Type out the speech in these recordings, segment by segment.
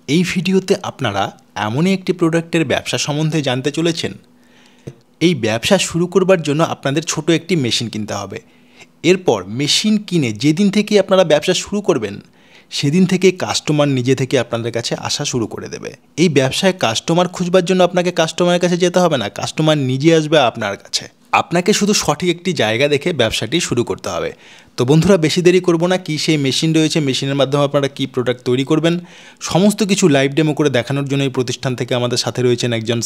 এই ভিডিওতে আপনারা এমনই একটি প্রোডাক্টের ব্যবসা সম্বন্ধে জানতে চলেছেন। এই ব্যবসা শুরু করবার জন্য আপনাদের ছোট একটি মেশিন কিনতে হবে। এরপর মেশিন কিনে যেদিন থেকে আপনারা ব্যবসা শুরু করবেন সেদিন থেকে কাস্টমার নিজে থেকে আপনাদের কাছে আসা শুরু করে দেবে। এই ব্যবসায় কাস্টমার খুঁজবার জন্য আপনাকে কাস্টমারের কাছে যেতে হবে না, কাস্টমার নিজে আসবে আপনার কাছে। আপনাকে শুধু সঠিক একটি জায়গা দেখে ব্যবসাটি শুরু করতে হবে। তো বন্ধুরা, বেশি দেরি করব না। কী সেই মেশিন রয়েছে, মেশিনের মাধ্যমে আপনারা কী প্রোডাক্ট তৈরি করবেন, সমস্ত কিছু লাইভ ডেমো করে দেখানোর জন্য এই প্রতিষ্ঠান থেকে আমাদের সাথে রয়েছেন একজন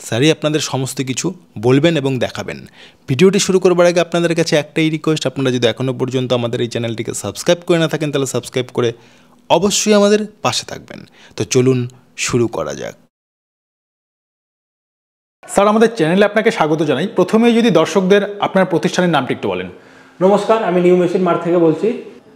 স্যারই আপনাদের সমস্ত কিছু বলবেন এবং দেখাবেন। ভিডিওটি শুরু করবার আগে আপনাদের কাছে একটাই রিকোয়েস্ট, আপনারা যদি এখনও পর্যন্ত আমাদের এই চ্যানেলটিকে সাবস্ক্রাইব করে না থাকেন তাহলে সাবস্ক্রাইব করে অবশ্যই আমাদের পাশে থাকবেন। তো চলুন শুরু করা যাক। স্যার, আমাদের চ্যানেলে আপনাকে স্বাগত জানাই। প্রথমেই যদি দর্শকদের আপনার প্রতিষ্ঠানের নামটি একটু বলেন। নমস্কার, আমি নিউ মেশিন মার্ট থেকে বলছি।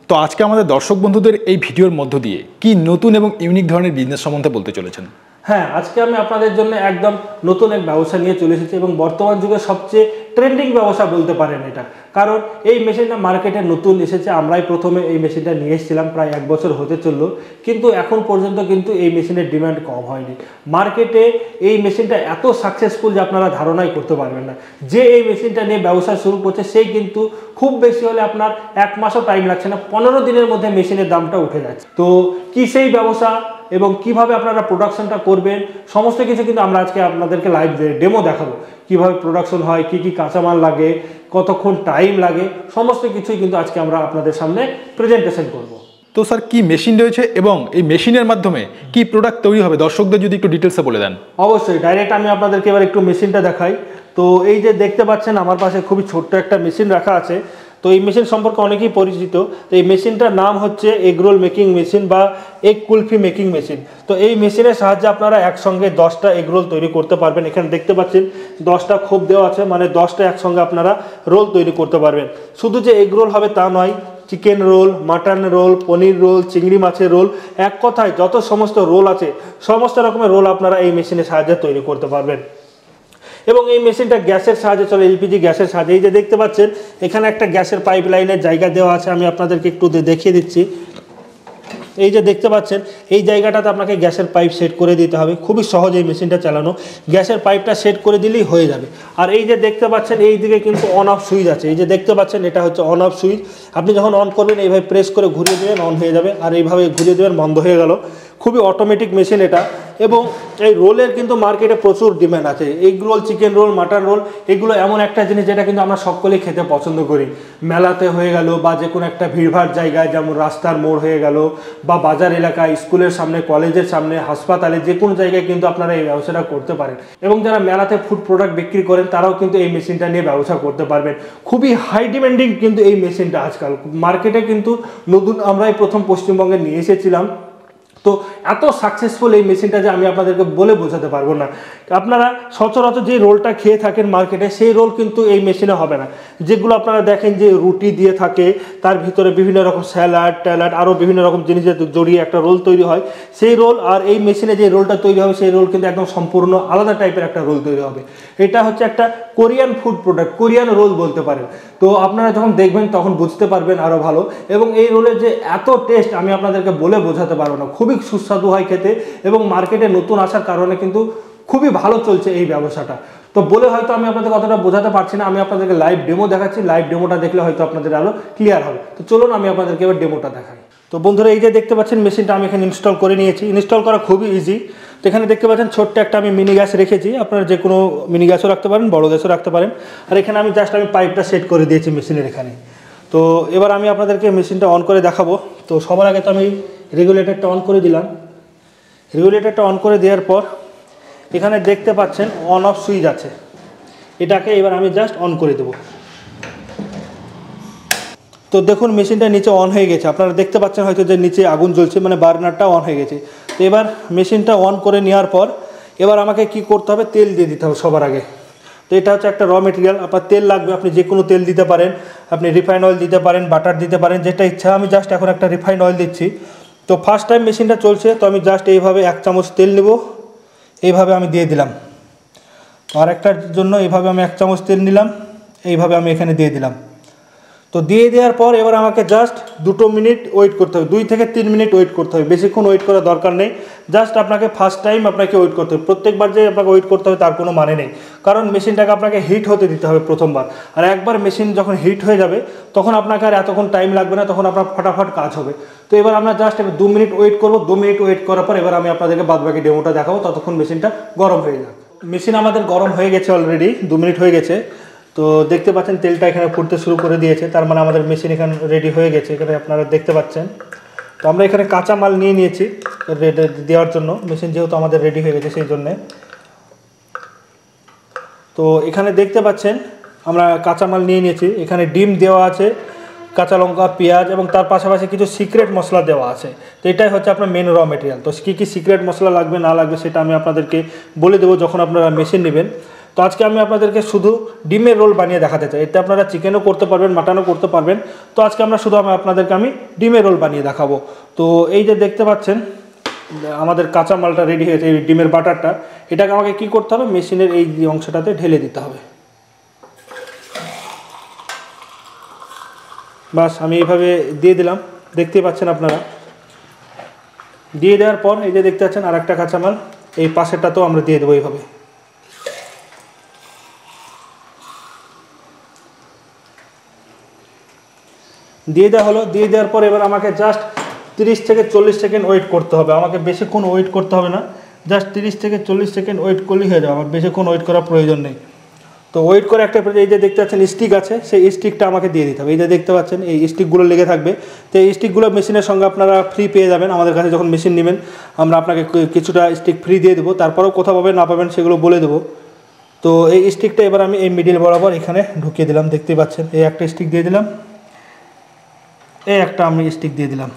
তো আজকে আমাদের দর্শক বন্ধুদের এই ভিডিওর মধ্য দিয়ে কি নতুন এবং ইউনিক ধরনের বিজনেস সম্বন্ধে বলতে চলেছেন? হ্যাঁ, আজকে আমি আপনাদের জন্য একদম নতুন এক ব্যবসা নিয়ে চলে এসেছি এবং বর্তমান যুগে সবচেয়ে ট্রেন্ডিং ব্যবসা বলতে পারেন এটা। কারণ এই মেশিনটা মার্কেটে নতুন এসেছে, আমরাই প্রথমে এই মেশিনটা নিয়ে এসেছিলাম, প্রায় 1 বছর হতে চললো, কিন্তু এখন পর্যন্ত কিন্তু এই মেশিনের ডিমান্ড কম হয়নি। মার্কেটে এই মেশিনটা এত সাকসেসফুল যে আপনারা ধারণাই করতে পারবেন না। যে এই মেশিনটা নিয়ে ব্যবসা শুরু করছে সেই কিন্তু খুব বেশি হলে আপনার 1 মাসও টাইম লাগছে না, 15 দিনের মধ্যে মেশিনের দামটা উঠে যাচ্ছে। তো কি সেই ব্যবসা এবং কিভাবে আপনারা প্রোডাকশনটা করবেন সমস্ত কিছু কিন্তু আমরা আজকে আপনাদেরকে লাইভ ডেমো দেখাবো। কিভাবে প্রোডাকশন হয়, কি কি কাঁচামাল লাগে, কতক্ষণ টাইম লাগে, সমস্ত কিছুই কিন্তু আজকে আমরা আপনাদের সামনে প্রেজেন্টেশন করব। তো স্যার, কি মেশিন রয়েছে এবং এই মেশিনের মাধ্যমে কি প্রোডাক্ট তৈরি হবে দর্শকদের যদি একটু ডিটেলসে বলে দেন। অবশ্যই, ডাইরেক্ট আমি আপনাদেরকে এবার একটু মেশিনটা দেখাই। তো এই যে দেখতে পাচ্ছেন আমার পাশে খুবই ছোট্ট একটা মেশিন রাখা আছে। তো এই মেশিন সম্পর্কে অনেকেই পরিচিত। তো এই মেশিনটার নাম হচ্ছে এগ রোল মেকিং মেশিন বা এগ কুলফি মেকিং মেশিন। তো এই মেশিনের সাহায্যে আপনারা একসঙ্গে 10টা এগ রোল তৈরি করতে পারবেন। এখানে দেখতে পাচ্ছেন 10টা খোপ দেওয়া আছে, মানে 10টা একসঙ্গে আপনারা রোল তৈরি করতে পারবেন। শুধু যে এগ রোল হবে তা নয়, চিকেন রোল, মাটন রোল, পনির রোল, চিংড়ি মাছের রোল, এক কথায় যত সমস্ত রোল আছে সমস্ত রকমের রোল আপনারা এই মেশিনের সাহায্যে তৈরি করতে পারবেন। এবং এই মেশিনটা গ্যাসের সাহায্যে চলে, এলপিজি গ্যাসের সাহায্যে। এই যে দেখতে পাচ্ছেন এখানে একটা গ্যাসের পাইপ লাইনের জায়গা দেওয়া আছে, আমি আপনাদেরকে একটু দেখিয়ে দিচ্ছি। এই যে দেখতে পাচ্ছেন এই জায়গাটাতে আপনাকে গ্যাসের পাইপ সেট করে দিতে হবে। খুবই সহজ এই মেশিনটা চালানো, গ্যাসের পাইপটা সেট করে দিলেই হয়ে যাবে। আর এই যে দেখতে পাচ্ছেন এই দিকে কিন্তু অন অফ সুইচ আছে। এই যে দেখতে পাচ্ছেন এটা হচ্ছে অন অফ সুইচ। আপনি যখন অন করবেন এইভাবে প্রেস করে ঘুরিয়ে দেবেন, অন হয়ে যাবে, আর এইভাবে ঘুরিয়ে দেবেন, বন্ধ হয়ে গেল। খুবই অটোমেটিক মেশিন এটা। এবং এই রোলের কিন্তু মার্কেটে প্রচুর ডিমান্ড আছে। Egg roll, chicken roll, mutton role, এগুলো এমন একটা জিনিস যেটা কিন্তু আমরা সকলেই খেতে পছন্দ করি। মেলাতে হয়ে গেল বা যে কোনো একটা ভিড়ভাড় জায়গায়, যেমন রাস্তার মোড় হয়ে গেল বা বাজার এলাকায়, স্কুলের সামনে, কলেজের সামনে, হাসপাতালে, যে কোনো জায়গায় কিন্তু আপনারা এই ব্যবসাটা করতে পারেন। এবং যারা মেলাতে ফুড প্রোডাক্ট বিক্রি করেন তারাও কিন্তু এই মেশিনটা নিয়ে ব্যবসা করতে পারবেন। খুবই হাই ডিমান্ডিং কিন্তু এই মেশিনটা আজকাল মার্কেটে কিন্তু নতুন, আমরাই প্রথম পশ্চিমবঙ্গে নিয়ে এসেছিলাম। তো এত সাকসেসফুল এই মেশিনটা যে আমি আপনাদেরকে বলে বোঝাতে পারবো না। আপনারা সচরাচর যে রোলটা খেয়ে থাকেন মার্কেটে সেই রোল কিন্তু এই মেশিনে হবে না। যেগুলো আপনারা দেখেন যে রুটি দিয়ে থাকে, তার ভিতরে বিভিন্ন রকম স্যালাড ট্যালাড আরও বিভিন্ন রকম জিনিস জড়িয়ে একটা রোল তৈরি হয়, সেই রোল আর এই মেশিনে যে রোলটা তৈরি হবে সেই রোল কিন্তু একদম সম্পূর্ণ আলাদা টাইপের একটা রোল তৈরি হবে। এটা হচ্ছে একটা Korean food product, Korean roll বলতে পারেন। তো আপনারা যখন দেখবেন তখন বুঝতে পারবেন আরও ভালো। এবং এই রোলের যে এত টেস্ট আমি আপনাদেরকে বলে বোঝাতে পারবো না, খুবই সুস্বাদু হয় খেতে। এবং মার্কেটে নতুন আসার কারণে কিন্তু খুবই ভালো চলছে এই ব্যবসাটা। তো বলে হয়তো আমি আপনাদের কতটা বোঝাতে পারছি না, আমি আপনাদেরকে লাইভ ডেমো দেখাচ্ছি। লাইভ ডেমোটা দেখলে হয়তো আপনাদের আরও ক্লিয়ার হবে। তো চলুন আমি আপনাদেরকে এবার ডেমোটা দেখাই। তো বন্ধুরা, এই যে দেখতে পাচ্ছেন মেশিনটা আমি এখানে ইনস্টল করে নিয়েছি। ইনস্টল করা খুবই ইজি। তো এখানে দেখতে পাচ্ছেন ছোট্ট একটা আমি মিনি গ্যাস রেখেছি। আপনারা যে কোনো মিনি গ্যাসও রাখতে পারেন, বড় গ্যাসও রাখতে পারেন। আর এখানে আমি জাস্ট পাইপটা সেট করে দিয়েছি মেশিনের এখানে। তো এবার আমি আপনাদেরকে মেশিনটা অন করে দেখাবো। তো সবার আগে তো আমি রেগুলেটরটা অন করে দিলাম। রেগুলেটরটা অন করে দেওয়ার পর এখানে দেখতে পাচ্ছেন অন অফ সুইচ আছে, এটাকে এবার আমি জাস্ট অন করে দেবো। তো দেখুন মেশিনটা নিচে অন হয়ে গেছে, আপনারা দেখতে পাচ্ছেন হয়তো যে নিচে আগুন জ্বলছে, মানে বার্নারটা অন হয়ে গেছে। তো এবার মেশিনটা অন করে নেওয়ার পর এবার আমাকে কি করতে হবে, তেল দিয়ে দিতে হবে সবার আগে। তো এটা হচ্ছে একটা র মেটেরিয়াল, আপনার তেল লাগবে, আপনি যে কোনো তেল দিতে পারেন, আপনি রিফাইন অয়েল দিতে পারেন, বাটার দিতে পারেন, যেটা ইচ্ছা। আমি জাস্ট এখন একটা রিফাইন অয়েল দিচ্ছি। তো ফার্স্ট টাইম মেশিনটা চলছে, তো আমি জাস্ট এইভাবে 1 চামচ তেল নেব, এইভাবে আমি দিয়ে দিলাম। আর একটার জন্য এইভাবে আমি 1 চামচ তেল নিলাম, এইভাবে আমি এখানে দিয়ে দিলাম। তো দিয়ে দেওয়ার পর এবার আমাকে জাস্ট 2 মিনিট ওয়েট করতে হবে, 2 থেকে 3 মিনিট ওয়েট করতে হবে, বেশিক্ষণ ওয়েট করার দরকার নেই। জাস্ট আপনাকে ফার্স্ট টাইম আপনাকে ওয়েট করতে হবে, প্রত্যেকবার যে আপনাকে ওয়েট করতে হবে তার কোনো মানে নেই, কারণ মেশিনটাকে আপনাকে হিট হতে দিতে হবে প্রথমবার। আর একবার মেশিন যখন হিট হয়ে যাবে তখন আপনাকে আর এতক্ষণ টাইম লাগবে না, তখন আপনার ফটাফট কাজ হবে। তো এবার আমরা জাস্ট 2 মিনিট ওয়েট করবো। 2 মিনিট ওয়েট করার পর এবার আমি আপনাদেরকে বাদবাকি ডেমোটা দেখাবো, ততক্ষণ মেশিনটা গরম হয়ে যাক। মেশিন আমাদের গরম হয়ে গেছে অলরেডি, 2 মিনিট হয়ে গেছে। তো দেখতে পাচ্ছেন তেলটা এখানে ফুটতে শুরু করে দিয়েছে, তার মানে আমাদের মেশিন এখানে রেডি হয়ে গেছে, এখানে আপনারা দেখতে পাচ্ছেন। তো আমরা এখানে কাঁচা মাল নিয়ে নিয়েছি রেডি দেওয়ার জন্য, মেশিন যেহেতু আমাদের রেডি হয়ে গেছে সেই জন্যে। তো এখানে দেখতে পাচ্ছেন আমরা কাঁচা মাল নিয়ে নিয়েছি, এখানে ডিম দেওয়া আছে, কাঁচা লঙ্কা, পেঁয়াজ এবং তার পাশাপাশি কিছু সিক্রেট মশলা দেওয়া আছে। তো এটাই হচ্ছে আপনার মেন র মেটেরিয়াল। তো কী কী সিক্রেট মশলা লাগবে না লাগবে সেটা আমি আপনাদেরকে বলে দেবো যখন আপনারা মেশিন নেবেন। তো আজকে আমি আপনাদেরকে শুধু ডিমের রোল বানিয়ে দেখাতে চাই, এতে আপনারা চিকেনও করতে পারবেন, মাটনও করতে পারবেন। তো আজকে আমরা শুধু আপনাদেরকে আমি ডিমের রোল বানিয়ে দেখাবো। তো এই যে দেখতে পাচ্ছেন আমাদের কাঁচা মালটা রেডি হয়েছে, এই ডিমের বাটারটা, এটাকে আমাকে কি করতে হবে, মেশিনের এই অংশটাতে ঢেলে দিতে হবে। বাস আমি এইভাবে দিয়ে দিলাম, দেখতেই পাচ্ছেন আপনারা। দিয়ে দেওয়ার পর এই যে দেখতে পাচ্ছেন আর একটা কাঁচা মাল এই পাশেরটাতেও আমরা দিয়ে দেবো এইভাবে। দিয়ে দেওয়া হলো। দিয়ে দেওয়ার পর এবার আমাকে জাস্ট 30 থেকে 40 সেকেন্ড ওয়েট করতে হবে, আমাকে বেশিক্ষণ ওয়েট করতে হবে না, জাস্ট 30 থেকে 40 সেকেন্ড ওয়েট করলেই হয়ে যাবে, আমার বেশিক্ষণ ওয়েট করার প্রয়োজন নেই। তো ওয়েট করে একটা এই যে দেখতে পাচ্ছেন স্টিক আছে, সেই স্টিকটা আমাকে দিয়ে দিতে হবে। এই যে দেখতে পাচ্ছেন এই স্টিকগুলো লেগে থাকবে, তো এই স্টিকগুলো মেশিনের সঙ্গে আপনারা ফ্রি পেয়ে যাবেন। আমাদের কাছে যখন মেশিন নেবেন আমরা আপনাকে কিছুটা স্টিক ফ্রি দিয়ে দেবো, তারপরেও কোথাও পাবেন না পাবেন সেগুলো বলে দেবো। তো এই স্টিকটা এবার আমি এই মিডিল বরাবর এখানে ঢুকিয়ে দিলাম, দেখতেই পাচ্ছেন এই একটা স্টিক দিয়ে দিলাম, এই একটা আমি স্টিক দিয়ে দিলাম।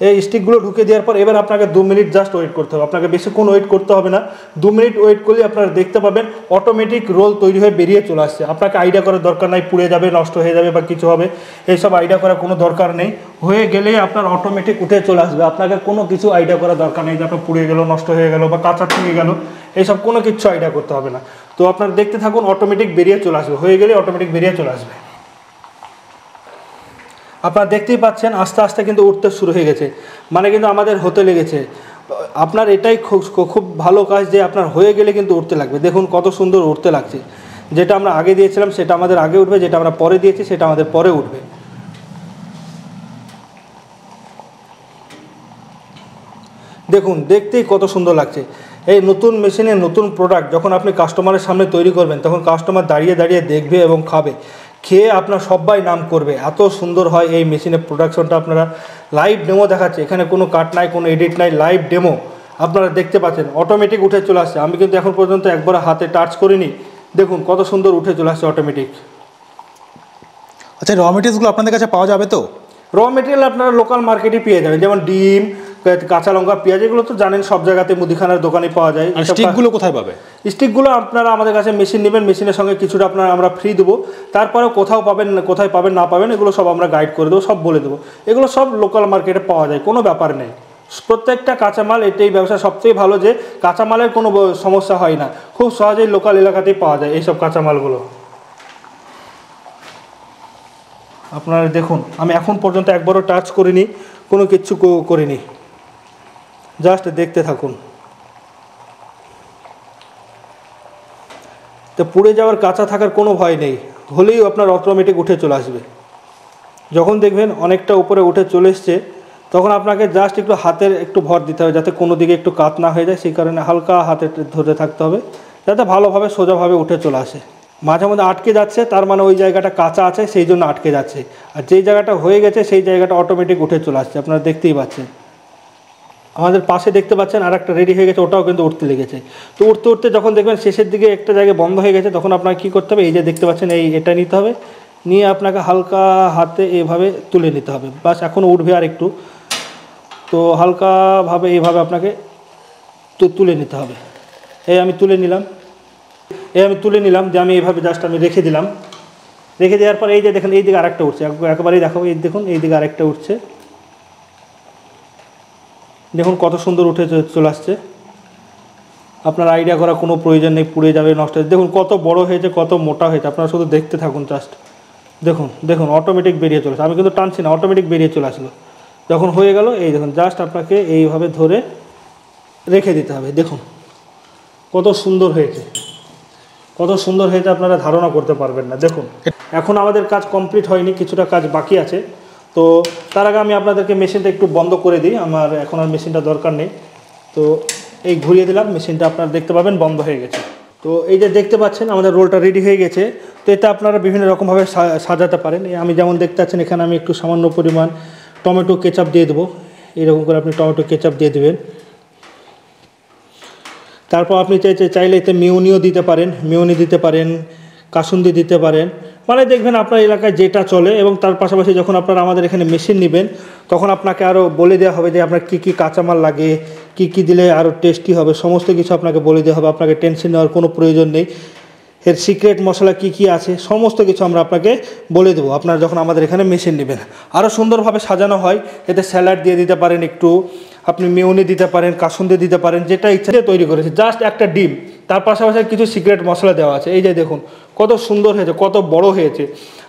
এই স্টিকগুলো ঢুকে দেওয়ার পর এবার আপনাকে 2 মিনিট জাস্ট ওয়েট করতে হবে, আপনাকে বেশিক্ষণ ওয়েট করতে হবে না। 2 মিনিট ওয়েট করলে আপনারা দেখতে পাবেন অটোমেটিক রোল তৈরি হয়ে বেরিয়ে চলে আসছে। আপনাকে আইডিয়া করার দরকার নাই পুড়ে যাবে, নষ্ট হয়ে যাবে বা কিছু হবে, এইসব আইডিয়া করার কোনো দরকার নেই। হয়ে গেলেই আপনার অটোমেটিক উঠে চলে আসবে, আপনাকে কোনো কিছু আইডিয়া করার দরকার নেই যে আপনার পুড়ে গেল, নষ্ট হয়ে গেল বা কাঁচা থেকে গেল, এইসব কোনো কিছু আইডিয়া করতে হবে না। তো আপনারা দেখতে থাকুন, অটোমেটিক বেরিয়ে চলে আসবে, হয়ে গেলে অটোমেটিক বেরিয়ে চলে আসবে। আপনারা দেখতেই পাচ্ছেন আস্তে আস্তে কিন্তু উঠতে শুরু হয়ে গেছে, মানে কিন্তু আমাদের হতে লেগেছে। আপনার এটাই খুব ভালো কাজ যে আপনার হয়ে গেলে কিন্তু উঠতে লাগবে। দেখুন কত সুন্দর উঠতে লাগছে, যেটা আমরা আগে দিয়েছিলাম সেটা আমাদের আগে উঠবে, যেটা আমরা পরে দিয়েছি সেটা আমাদের পরে উঠবে। দেখুন দেখতেই কত সুন্দর লাগছে। এই নতুন মেশিনের নতুন প্রোডাক্ট যখন আপনি কাস্টমারের সামনে তৈরি করবেন তখন কাস্টমার দাঁড়িয়ে দাঁড়িয়ে দেখবে এবং খাবে, খেয়ে আপনার সবাই নাম করবে, এত সুন্দর হয় এই মেশিনের প্রোডাকশনটা। আপনারা লাইভ ডেমো দেখাচ্ছে, এখানে কোনো কাট নাই, কোনো এডিট নাই, লাইভ ডেমো আপনারা দেখতে পাচ্ছেন, অটোমেটিক উঠে চলে আসছে। আমি কিন্তু এখন পর্যন্ত একবার হাতে টাচ করিনি, দেখুন কত সুন্দর উঠে চলে আসছে অটোমেটিক। আচ্ছা, র মেটেরিয়ালসগুলো আপনাদের কাছে পাওয়া যাবে তো? র মেটেরিয়াল আপনারা লোকাল মার্কেটে পেয়ে যাবেন, যেমন ডিম, কাঁচা লঙ্কা, পেঁয়াজ, এগুলো তো জানেন সব জায়গাতে মুদিখানার দোকানে পাওয়া যায়। আর স্টিকগুলো কোথায় পাবে? স্টিকগুলো আপনারা আমাদের কাছে মেশিন নেবেন, মেশিনের সঙ্গে কিছুটা আমরা ফ্রি দেবো, তারপরেও কোথায় পাবেন না পাবেন এগুলো সব আমরা গাইড করে দেবো, সব বলে দেবো। এগুলো সব লোকাল মার্কেটে পাওয়া যায়, কোনো ব্যাপার নেই। প্রত্যেকটা কাঁচামাল, এটাই ব্যবসা সবচেয়ে ভালো যে কাঁচামালের কোনো সমস্যা হয় না, খুব সহজেই লোকাল এলাকাতেই পাওয়া যায় এইসব কাঁচামালগুলো। আপনারা দেখুন আমি এখন পর্যন্ত একবারও টাচ করিনি, কোনো কিচ্ছু করিনি, জাস্ট দেখতে থাকুন। তো পুড়ে যাওয়ার, কাঁচা থাকার কোনো ভয় নেই, হলেই আপনার অটোমেটিক উঠে চলে আসবে। যখন দেখবেন অনেকটা উপরে উঠে চলে এসছে তখন আপনাকে জাস্ট একটু হাতের একটু ভর দিতে হবে, যাতে কোনো দিকে একটু কাত না হয়ে যায়, সেই কারণে হালকা হাতে ধরে থাকতে হবে, যাতে ভালোভাবে সোজাভাবে উঠে চলে আসে। মাঝে মধ্যে আটকে যাচ্ছে, তার মানে ওই জায়গাটা কাঁচা আছে সেই জন্য আটকে যাচ্ছে, আর যেই জায়গাটা হয়ে গেছে সেই জায়গাটা অটোমেটিক উঠে চলে আসছে, আপনারা দেখতেই পাচ্ছেন। আমাদের পাশে দেখতে পাচ্ছেন আর একটা রেডি হয়ে গেছে, ওটাও কিন্তু উঠতে লেগেছে। তো উঠতে উঠতে যখন দেখবেন শেষের দিকে একটা জায়গায় বন্ধ হয়ে গেছে তখন আপনাকে কী করতে হবে, এই যে দেখতে পাচ্ছেন এটা নিতে হবে, নিয়ে আপনাকে হালকা হাতে এইভাবে তুলে নিতে হবে, বাস এখন উঠবে আর একটু। তো হালকাভাবে এইভাবে আপনাকে তুলে নিতে হবে। আমি তুলে নিলাম যে আমি এইভাবে জাস্ট আমি রেখে দিলাম। রেখে দেওয়ার পর এই যে দেখেন এই দিকে আরেকটা উঠছে, একেবারেই দেখাবো, এই দেখুন এই দিকে আরেকটা উঠছে, দেখুন কত সুন্দর উঠে চলে আসছে। আপনার আইডিয়া করার কোনো প্রয়োজন নেই, পুড়ে যাবে, নষ্ট হয়ে, দেখুন কত বড় হয়েছে, কত মোটা হয়েছে, আপনারা শুধু দেখতে থাকুন জাস্ট। দেখুন দেখুন অটোমেটিক বেরিয়ে চলে আসে, আমি কিন্তু টানছি না, অটোমেটিক বেরিয়ে চলে আসলো। যখন হয়ে গেল এই দেখুন, জাস্ট আপনাকে এইভাবে ধরে রেখে দিতে হবে। দেখুন কত সুন্দর হয়েছে, কত সুন্দর হয়েছে, আপনারা ধারণা করতে পারবেন না। দেখুন এখন আমাদের কাজ কমপ্লিট হয়নি, কিছুটা কাজ বাকি আছে। তো তার আগে আমি আপনাদেরকে মেশিনটা একটু বন্ধ করে দিই, আমার এখন আর মেশিনটা দরকার নেই। তো এই ঘুরিয়ে দিলাম, মেশিনটা আপনারা দেখতে পাবেন বন্ধ হয়ে গেছে। তো এই যে দেখতে পাচ্ছেন আমাদের রোলটা রেডি হয়ে গেছে। তো এটা আপনারা বিভিন্ন রকমভাবে সাজাতে পারেন। আমি যেমন দেখতে পাচ্ছেন এখানে আমি একটু সামান্য পরিমাণ টমেটো কেচাপ দিয়ে দেবো, এইরকম করে আপনি টমেটো কেচাপ দিয়ে দেবেন। তারপর আপনি চাইলে এতে মেয়োনিও দিতে পারেন, মেয়োনি দিতে পারেন, কাসুন্দি দিতে পারেন, মানে দেখবেন আপনার এলাকায় যেটা চলে। এবং তার পাশাপাশি যখন আপনারা আমাদের এখানে মেশিন নেবেন তখন আপনাকে আরও বলে দেওয়া হবে যে আপনার কী কী কাঁচামাল লাগে, কী কী দিলে আরও টেস্টি হবে, সমস্ত কিছু আপনাকে বলে দেওয়া হবে। আপনাকে টেনশন নেওয়ার কোনো প্রয়োজন নেই। এর সিক্রেট মশলা কী কী আছে সমস্ত কিছু আমরা আপনাকে বলে দেবো আপনারা যখন আমাদের এখানে মেশিন নেবেন। আরও সুন্দরভাবে সাজানো হয়, এতে স্যালাড দিয়ে দিতে পারেন, একটু আপনি মেয়োনি দিতে পারেন, কাসুন্দি দিতে পারেন, যেটা ইচ্ছা দিয়ে তৈরি করেছে। জাস্ট একটা ডিম, তার পাশাপাশি কিছু সিক্রেট মশলা দেওয়া আছে। এই যে দেখুন কত সুন্দর হয়েছে, কত বড় হয়েছে।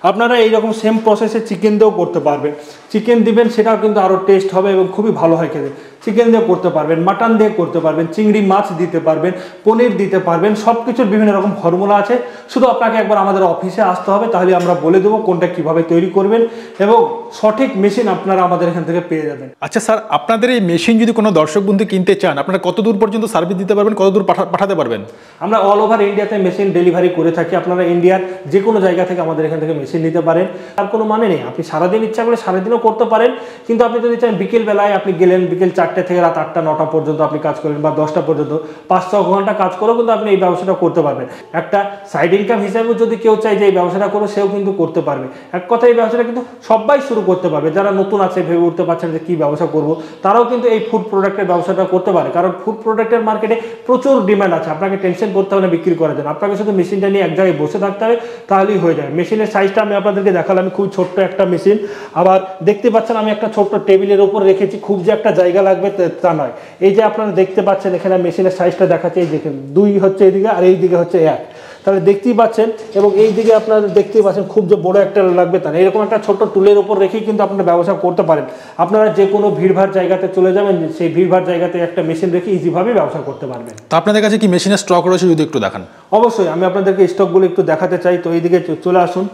আপনারা এইরকম সেম প্রসেসে চিকেন দিয়েও করতে পারবেন। চিকেন দিবেন সেটাও কিন্তু আরও টেস্ট হবে এবং খুবই ভালো হয় খেতে। চিকেন দিয়ে করতে পারবেন, মাটন দিয়ে করতে পারবেন, চিংড়ি মাছ দিতে পারবেন, পনির দিতে পারবেন, সব কিছুর বিভিন্ন রকম ফর্মুলা আছে। শুধু আপনাকে একবার আমাদের অফিসে আসতে হবে, তাহলে আমরা বলে দেবো কোনটা কীভাবে তৈরি করবেন এবং সঠিক মেশিন আপনারা আমাদের এখান থেকে পেয়ে যাবেন। আচ্ছা স্যার, আপনাদের এই মেশিন যদি কোনো দর্শক বন্ধু কিনতে চান, আপনারা কত দূর পর্যন্ত সার্ভিস দিতে পারবেন, কত দূর পাঠাতে পারবেন? আমরা অল ওভার ইন্ডিয়াতে মেশিন ডেলিভারি করে থাকি। আপনারা ইন্ডিয়ার যে কোনো জায়গা থেকে আমাদের এখান থেকে মেশিন নিতে পারেন, তার কোনো মানে নেই। আপনি সারাদিন ইচ্ছা করলে সারাদিনও করতে পারেন, কিন্তু আপনি যদি চান বিকেলবেলায় আপনি গেলেন, বিকেল 4টে থেকে রাত 8টা 9টা পর্যন্ত আপনি কাজ করেন, বা 10টা পর্যন্ত 5-6 ঘন্টা কাজ করেও কিন্তু আপনি এই ব্যবসাটা করতে পারবেন। একটা সাইড ইনকাম হিসাবেও যদি কেউ চায় যে এই ব্যবসাটা করো, সেও কিন্তু করতে পারবে। এক কথায় এই ব্যবসাটা কিন্তু সবাই শুরু করতে পারবে। যারা নতুন আছে, ভেবে উঠতে পারছেন যে কী ব্যবসা করব, তারাও কিন্তু এই ফুড প্রোডাক্টের ব্যবসাটা করতে পারে। কারণ ফুড প্রোডাক্টের মার্কেটে প্রচুর ডিমান্ড আছে। আপনাকে টেনশন করতে হবে না বিক্রি করার জন্য, আপনাকে শুধু মেশিনটা নিয়ে এক জায়গায় বসে থাকতে হবে, তাহলেই হয়ে যাবে। মেশিনের সাইজটা আমি আপনাদেরকে দেখালাম, খুব ছোট্ট একটা মেশিন। আবার দেখতে পাচ্ছেন আমি একটা ছোট্ট টেবিলের উপর রেখেছি, খুব যে একটা জায়গা লাগবে তা নয়। এই যে আপনারা দেখতে পাচ্ছেন এখানে মেশিনের সাইজটা দেখাচ্ছে, এই দেখেন 2 হচ্ছে এইদিকে আর এই দিকে হচ্ছে 1, তাহলে দেখতেই পাচ্ছেন। এবং এই দিকে আপনারা দেখতেই পাচ্ছেন খুব যে বড় একটা লাগবে তা না, এরকম একটা ছোট্ট টুলের উপর রেখেই কিন্তু আপনারা ব্যবসা করতে পারেন। আপনারা যে কোনো ভিড়ভাড় জায়গাতে চলে যাবেন, সেই ভিড়ভাড় জায়গাতে একটা মেশিন রেখে ইজিভাবে ব্যবসা করতে পারবেন। তো আপনাদের কাছে কি মেশিনের স্টক রয়েছে, যদি একটু দেখান। অবশ্যই আমি আপনাদেরকে স্টকগুলো একটু দেখাতে চাই। তো এইদিকে চলে আসুন।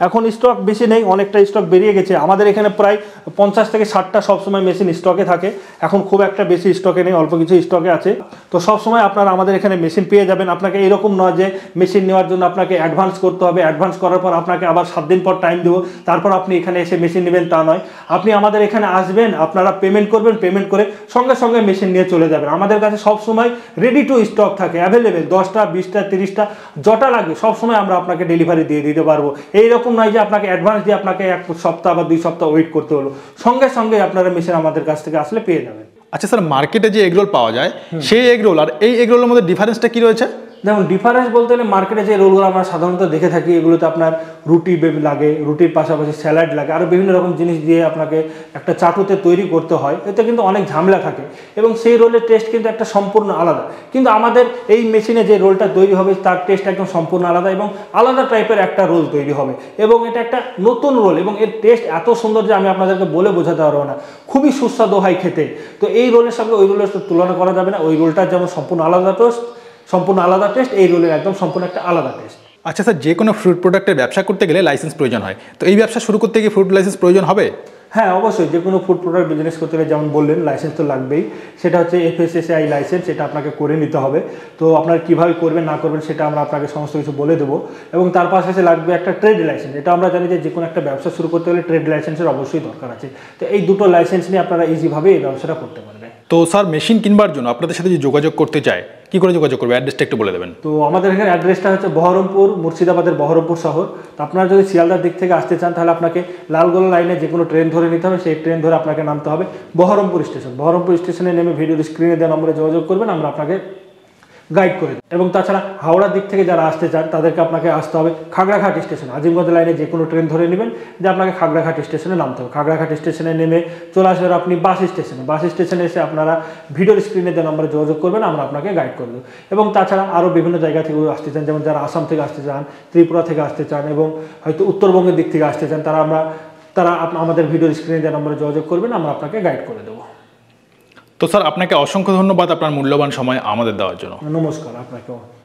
এখন স্টক বেশি নেই, অনেকটা স্টক বেরিয়ে গেছে। আমাদের এখানে প্রায় 50 থেকে 60টা সবসময় মেশিন স্টকে থাকে। এখন খুব একটা বেশি স্টকে নেই, অল্প কিছু স্টকে আছে। তো সবসময় আপনারা আমাদের এখানে মেশিন পেয়ে যাবেন। আপনাকে এরকম নয় যে মেশিন নেওয়ার জন্য আপনাকে অ্যাডভান্স করতে হবে, অ্যাডভান্স করার পর আপনাকে আবার 7 দিন পর টাইম দেবো, তারপর আপনি এখানে এসে মেশিন নেবেন, তা নয়। আপনি আমাদের এখানে আসবেন, আপনারা পেমেন্ট করবেন, পেমেন্ট করে সঙ্গে সঙ্গে মেশিন নিয়ে চলে যাবেন। আমাদের কাছে সবসময় রেডি টু স্টক থাকে, অ্যাভেলেবেল 10টা 20টা 30টা যটা লাগে সবসময় আমরা আপনাকে ডেলিভারি দিয়ে দিতে পারবো। এইরকম নয় যে আপনাকে অ্যাডভান্স দিয়ে আপনাকে 1 সপ্তাহ বা 2 সপ্তাহ ওয়েট করতে হলো, সঙ্গে সঙ্গে আপনারা মেশিন আমাদের কাছ থেকে আসলে পেয়ে যাবেন। আচ্ছা স্যার, মার্কেটে যে এগরোল পাওয়া যায়, সেই এগরোল আর এই এগরোলের মধ্যে ডিফারেন্সটা কি রয়েছে? দেখুন ডিফারেন্স বলতে গেলে মার্কেটে যে রোলগুলো আমরা সাধারণত দেখে থাকি, এগুলোতে আপনার রুটি লাগে, রুটির পাশাপাশি স্যালাড লাগে, আরও বিভিন্ন রকম জিনিস দিয়ে আপনাকে একটা চাটুতে তৈরি করতে হয়। এতে কিন্তু অনেক ঝামেলা থাকে এবং সেই রোলের টেস্ট কিন্তু একটা সম্পূর্ণ আলাদা। কিন্তু আমাদের এই মেশিনে যে রোলটা তৈরি হবে তার টেস্ট একদম সম্পূর্ণ আলাদা এবং আলাদা টাইপের একটা রোল তৈরি হবে। এবং এটা একটা নতুন রোল এবং এর টেস্ট এত সুন্দর যে আমি আপনাদেরকে বলে বোঝাতে পারবো না, খুবই সুস্বাদু হয় খেতে। তো এই রোলের সঙ্গে ওই রোলের তুলনা করা যাবে না। ওই রোলটার যেমন সম্পূর্ণ আলাদা টেস্ট, এই রোলের একদম সম্পূর্ণ একটা আলাদা টেস্ট। আচ্ছা স্যার, যে কোনো ফ্রুট প্রোডাক্টের ব্যবসা করতে গেলে লাইসেন্স প্রয়োজন হয়, তো এই ব্যবসা শুরু করতে গিয়ে ফ্রুট লাইসেন্স প্রয়োজন হবে? হ্যাঁ অবশ্যই, যে কোনো ফুড প্রোডাক্ট বিজনেস করতে গেলে যেমন বললেন লাইসেন্স তো লাগবেই। সেটা হচ্ছে FSSAI লাইসেন্স, সেটা আপনাকে করে নিতে হবে। তো আপনারা কীভাবে করবেন না করবেন সেটা আমরা আপনাকে সমস্ত কিছু বলে দেবো। এবং তার পাশাপাশি লাগবে একটা ট্রেড লাইসেন্স। এটা আমরা জানি যে কোনো একটা ব্যবসা শুরু করতে গেলে ট্রেড লাইসেন্সের অবশ্যই দরকার আছে। তো এই দুটো লাইসেন্স নিয়ে আপনারা ইজিভাবে এই ব্যবসাটা করতে পারবেন। তো স্যার, মেশিন কিনবার জন্য আপনাদের সাথে যে যোগাযোগ করতে চায়, কি করে যোগাযোগ করবে, অ্যাড্রেসটা একটু বলে দেবেন। তো আমাদের এখানে অ্যাড্রেসটা হচ্ছে বহরমপুর, মুর্শিদাবাদের বহরমপুর শহর। তো আপনারা যদি শিয়ালদার দিক থেকে আসতে চান তাহলে আপনাকে লালগোলা লাইনে যে কোনো ট্রেন ধরে নিতে হবে। সেই ট্রেন ধরে আপনাকে নামতে হবে বহরমপুর স্টেশন। বহরমপুর স্টেশনে নেমে ভিডিওর স্ক্রিনে দেওয়া নম্বরে যোগাযোগ করবেন, আমরা আপনাকে গাইড করে দেবো। এবং তাছাড়া হাওড়ার দিক থেকে যারা আসতে চান তাদেরকে আপনাকে আসতে হবে খাগড়াঘাট স্টেশন, আজিমগঞ্জ লাইনে যে কোনো ট্রেন ধরে নেবেন যে আপনাকে খাগড়াঘাট স্টেশনে নামতে হবে। খাগড়াঘাট স্টেশনে নেমে চলে আসবেন আপনি বাস স্টেশনে এসে আপনারা ভিডিওর স্ক্রিনে যে নম্বরে যোগাযোগ করবেন, আমরা আপনাকে গাইড করে দেবো। এবং তাছাড়া আরও বিভিন্ন জায়গা থেকে আসতে চান, যেমন যারা আসাম থেকে আসতে চান, ত্রিপুরা থেকে আসতে চান এবং হয়তো উত্তরবঙ্গের দিক থেকে আসতে চান, তারা আমাদের ভিডিওর স্ক্রিনে যে নম্বরে যোগাযোগ করবেন, আমরা আপনাকে গাইড করে দেবো। তো স্যার আপনাকে অসংখ্য ধন্যবাদ আপনার মূল্যবান সময় আমাদের দেওয়ার জন্য। নমস্কার আপনাকেও।